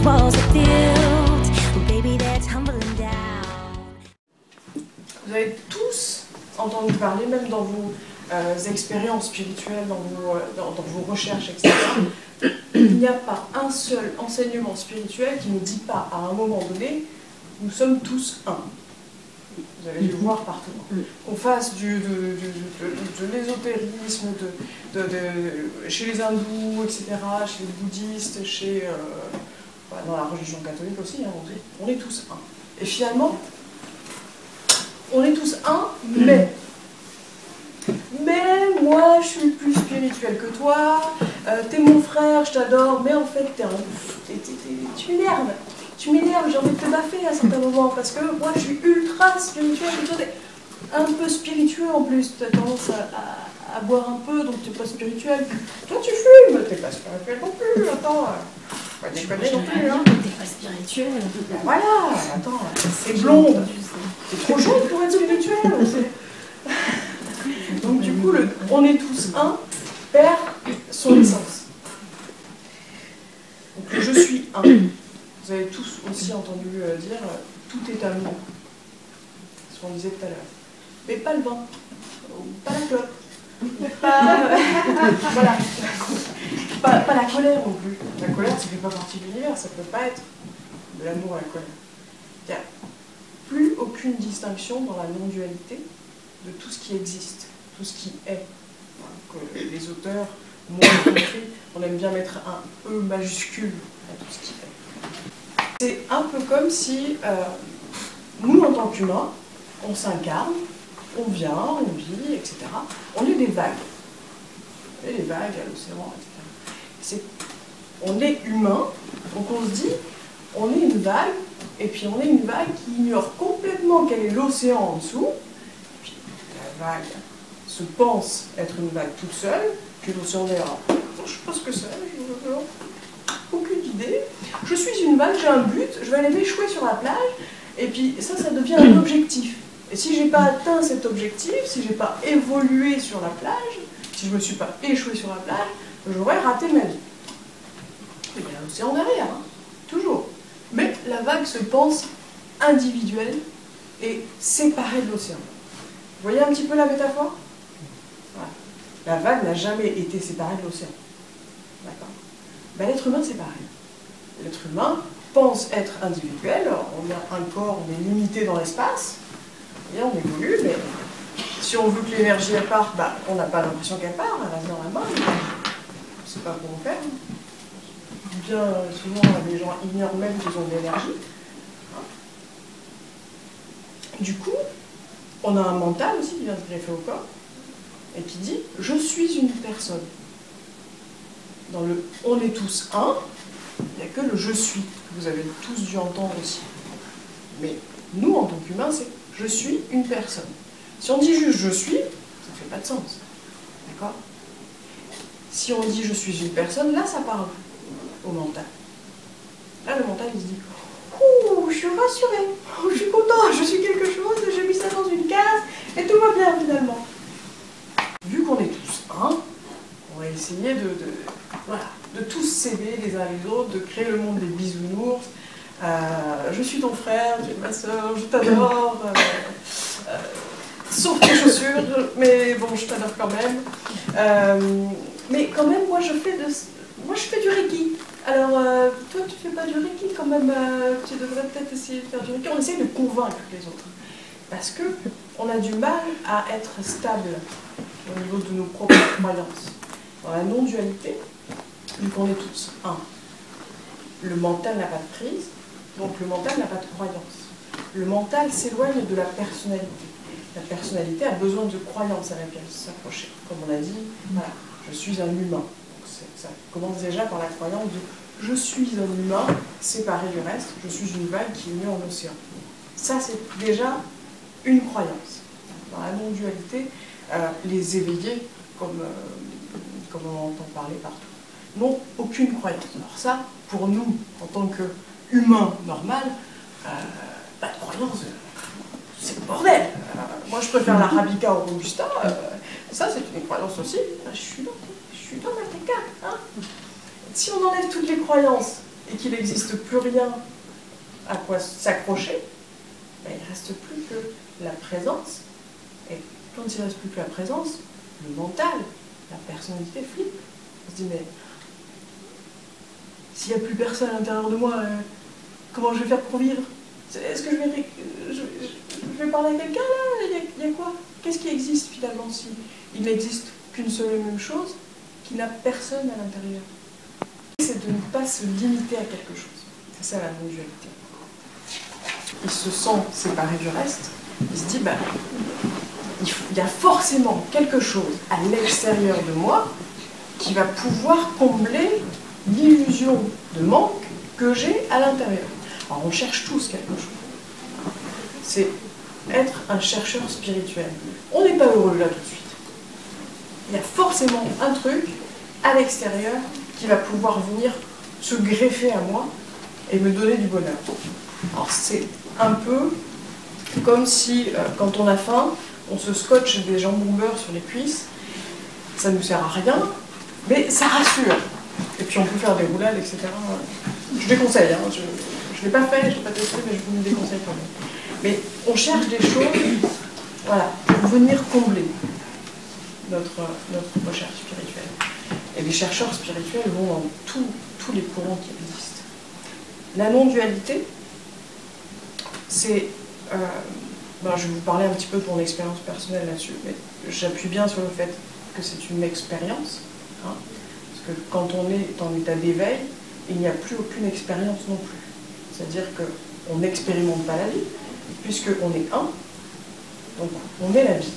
walls are built. Oh, baby, they're tumbling down. Vous avez tous entendu parler, même dans vos expériences spirituelles, dans vos recherches, etc. Il n'y a pas un seul enseignement spirituel qui ne dit pas à un moment donné, nous sommes tous un. Vous avez dû le voir partout. Qu'on fasse de l'ésotérisme, chez les hindous, etc., chez les bouddhistes, dans la religion catholique aussi, hein, on est tous un. Et finalement, on est tous un, mais moi je suis plus spirituel que toi, t'es mon frère, je t'adore, mais en fait tu m'énerves, j'ai envie de te baffer à certains moments, parce que moi je suis ultra spirituel, et toi t'es un peu spiritueux en plus, tu as tendance à boire un peu, donc t'es pas spirituel. Toi tu fumes, t'es pas spirituel non plus, attends, pas déconner non plus, hein. T'es pas spirituel. Ben voilà, attends, c'est blonde, c'est trop jeune pour être spirituel. Donc du coup, on est tous un perd son essence. Donc le je suis un. Vous avez tous aussi entendu dire tout est amour. C'est ce qu'on disait tout à l'heure. Mais pas le vin, pas la clope, voilà. Pas la colère non plus. La colère, ça ne fait pas partie de l'univers, ça ne peut pas être de l'amour à la colère. Il n'y a plus aucune distinction dans la non-dualité de tout ce qui existe, tout ce qui est. Donc, les auteurs, moi y compris, on aime bien mettre un E majuscule à tout ce qui est. C'est un peu comme si nous, en tant qu'humains, on s'incarne, on vient, on vit, etc. On est des vagues. On est des vagues à l'océan, etc. On est humain, donc on se dit, on est une vague, et puis on est une vague qui ignore complètement quel est l'océan en dessous. Puis la vague se pense être une vague toute seule, puis l'océan verra. Je ne sais pas ce que c'est, je n'ai aucune idée. Je suis une vague, j'ai un but, je vais aller m'échouer sur la plage, et puis ça devient un objectif. Et si je n'ai pas atteint cet objectif, si je n'ai pas évolué sur la plage, si je ne me suis pas échoué sur la plage, j'aurais raté ma vie. Il y a l'océan derrière, hein, toujours. Mais la vague se pense individuelle et séparée de l'océan. Vous voyez un petit peu la métaphore? Voilà. La vague n'a jamais été séparée de l'océan. D'accord? Ben, l'être humain, c'est pareil. L'être humain pense être individuel, on a un corps, on est limité dans l'espace, et on évolue, mais si on veut que l'énergie elle parte, ben, on n'a pas l'impression qu'elle part, elle reste dans la main, on ne sait pas comment faire. Bien souvent, les gens ignorent même qu'ils ont de l'énergie. Du coup, on a un mental aussi qui vient se greffer au corps, et qui dit « je suis une personne ». Dans le « on est tous un », il n'y a que le « je suis » que vous avez tous dû entendre aussi. Mais nous, en tant qu'humains, c'est « je suis une personne ». Si on dit juste « je suis », ça ne fait pas de sens. D'accord? Si on dit « je suis une personne », là, ça parle au mental. Là, le mental, il se dit « ouh, je suis rassuré, je suis content, je suis quelque chose, j'ai mis ça dans une case, et tout va bien finalement ». Vu qu'on est tous un, on va essayer de tous s'aider les uns les autres, de créer le monde des bisounours. Je suis ton frère, tu es ma soeur, je t'adore, sauf tes chaussures, mais bon, je t'adore quand même. Mais quand même, moi je fais du Reiki. Alors, toi tu fais pas du Reiki quand même, tu devrais peut-être essayer de faire du Reiki. On essaie de convaincre les autres. Parce qu'on a du mal à être stable au niveau de nos propres croyances. Dans la non-dualité, vu qu'on est tous un, le mental n'a pas de prise, donc le mental n'a pas de croyance. Le mental s'éloigne de la personnalité. La personnalité a besoin de croyances à laquelle s'accrocher. Comme on a dit, voilà, je suis un humain. Donc ça commence déjà par la croyance de je suis un humain séparé du reste, je suis une vague qui est née en océan. Ça, c'est déjà une croyance. Dans la non-dualité, les éveillés, comme on entend parler partout, n'ont aucune croyance. Alors ça, pour nous, en tant qu'humains normal, pas de croyance, c'est le bordel. Moi, je préfère l'arabica au robusta. Ça, c'est une croyance aussi. Je suis dans ma teca. Hein. Si on enlève toutes les croyances et qu'il n'existe plus rien à quoi s'accrocher, ben, il ne reste plus que la présence. Et quand il ne reste plus que la présence, le mental, la personnalité flippe. On se dit, mais s'il n'y a plus personne à l'intérieur de moi, comment je vais faire pour vivre? Est-ce que je vais parler à quelqu'un là? Il y a quoi? Qu'est-ce qui existe finalement si il n'existe qu'une seule et même chose qui n'a personne à l'intérieur? C'est de ne pas se limiter à quelque chose. C'est ça la non-dualité. Il se sent séparé du reste, il se dit, bah, il y a forcément quelque chose à l'extérieur de moi qui va pouvoir combler l'illusion de manque que j'ai à l'intérieur. Alors on cherche tous quelque chose. C'est être un chercheur spirituel. On n'est pas heureux là tout de suite. Il y a forcément un truc à l'extérieur qui va pouvoir venir se greffer à moi et me donner du bonheur. Alors c'est un peu comme si, quand on a faim, on se scotche des jambons beurre sur les cuisses. Ça ne nous sert à rien, mais ça rassure. Et puis on peut faire des roulades, etc. Je déconseille, hein. Je ne l'ai pas fait, je ne l'ai pas testé, mais je vous le déconseille quand même. Mais on cherche des choses, voilà, pour venir combler notre recherche spirituelle. Et les chercheurs spirituels vont dans tous les courants qui existent. La non-dualité, c'est... je vais vous parler un petit peu de mon expérience personnelle là-dessus, mais j'appuie bien sur le fait que c'est une expérience. Hein, parce que quand on est en état d'éveil, il n'y a plus aucune expérience non plus. C'est-à-dire qu'on n'expérimente pas la vie, puisqu'on est un, donc on est la vie.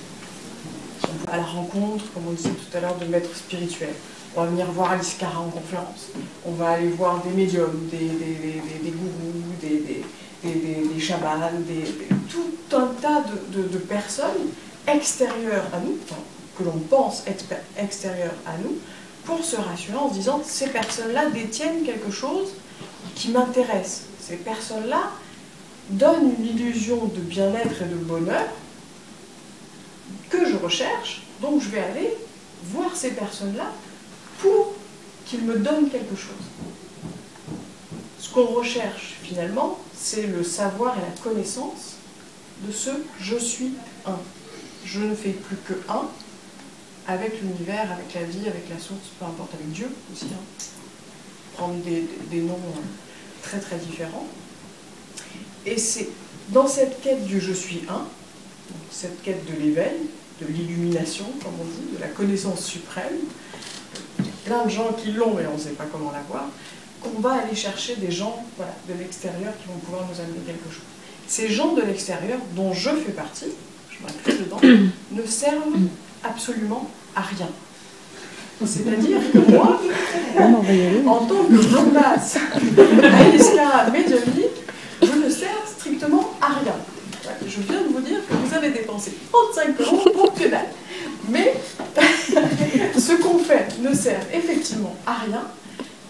À la rencontre, comme on disait tout à l'heure, de maîtres spirituels. On va venir voir Alice Cara en conférence. On va aller voir des médiums, des gourous, des chamans, tout un tas de personnes extérieures à nous, enfin, que l'on pense extérieures à nous, pour se rassurer en se disant « ces personnes-là détiennent quelque chose qui m'intéresse. Ces personnes-là donnent une illusion de bien-être et de bonheur que je recherche, donc je vais aller voir ces personnes-là pour qu'ils me donnent quelque chose. » Ce qu'on recherche finalement, c'est le savoir et la connaissance de ce « je suis un ». Je ne fais plus que un avec l'univers, avec la vie, avec la source, peu importe, avec Dieu aussi. Hein. Prendre des noms très très différents. Et c'est dans cette quête du « je suis un », cette quête de l'éveil, de l'illumination, comme on dit, de la connaissance suprême, il y a plein de gens qui l'ont et on ne sait pas comment l'avoir, qu'on va aller chercher des gens, voilà, de l'extérieur qui vont pouvoir nous amener quelque chose. Ces gens de l'extérieur, dont je fais partie, je m'inclus dedans, ne servent absolument à rien. C'est-à-dire que moi, en tant que blondasse, Alice Cara médiumnique, je ne sers strictement à rien. Je viens de vous dire que vous avez dépensé 35 € pour que dalle. Mais ce qu'on fait ne sert effectivement à rien,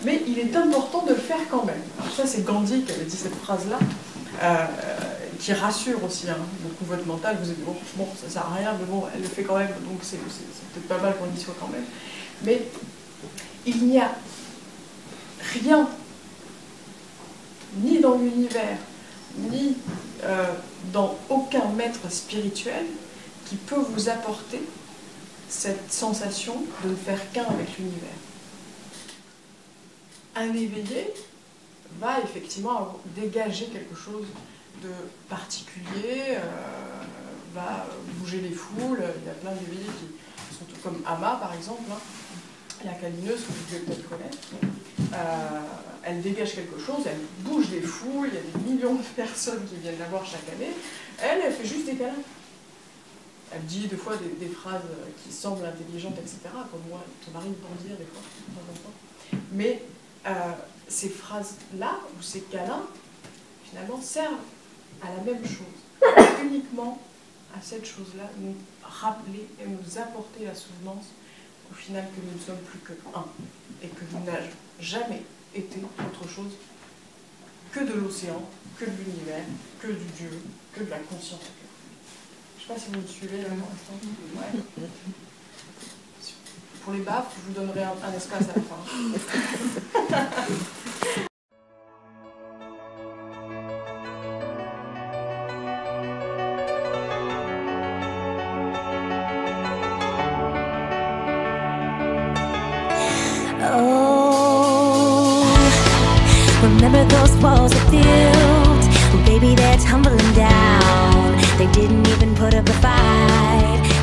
mais il est important de le faire quand même. Alors ça, c'est Gandhi qui avait dit cette phrase-là, qui rassure aussi hein, beaucoup votre mental. Vous êtes bon, ça sert à rien, mais bon, elle le fait quand même, donc c'est peut-être pas mal qu'on y soit quand même. Mais il n'y a rien, ni dans l'univers, ni dans aucun maître spirituel qui peut vous apporter cette sensation de ne faire qu'un avec l'univers. Un éveillé va effectivement dégager quelque chose de particulier, va bouger les foules. Il y a plein d'éveillés qui sont tout comme Ama par exemple, hein. La câlineuse, que vous devez peut-être connaître. Elle dégage quelque chose, elle bouge les foules, il y a des millions de personnes qui viennent la voir chaque année. Elle fait juste des câlins. Elle dit des fois des phrases qui semblent intelligentes, etc. Comme moi, ton mari peut en dire des fois, de temps en temps. Mais ces phrases-là, ou ces câlins, finalement, servent à la même chose. Uniquement à cette chose-là, nous rappeler et nous apporter la souvenance, au final, que nous ne sommes plus que un. Et que nous n'avons jamais été autre chose que de l'océan, que de l'univers, que du Dieu, que de la conscience. Je ne sais pas si vous me suivez là pour l'instant. Ouais. Pour les baffes, je vous donnerai un espace à la fin. Remember those walls that built? Well, baby, they're tumbling down. They didn't even put up a fight.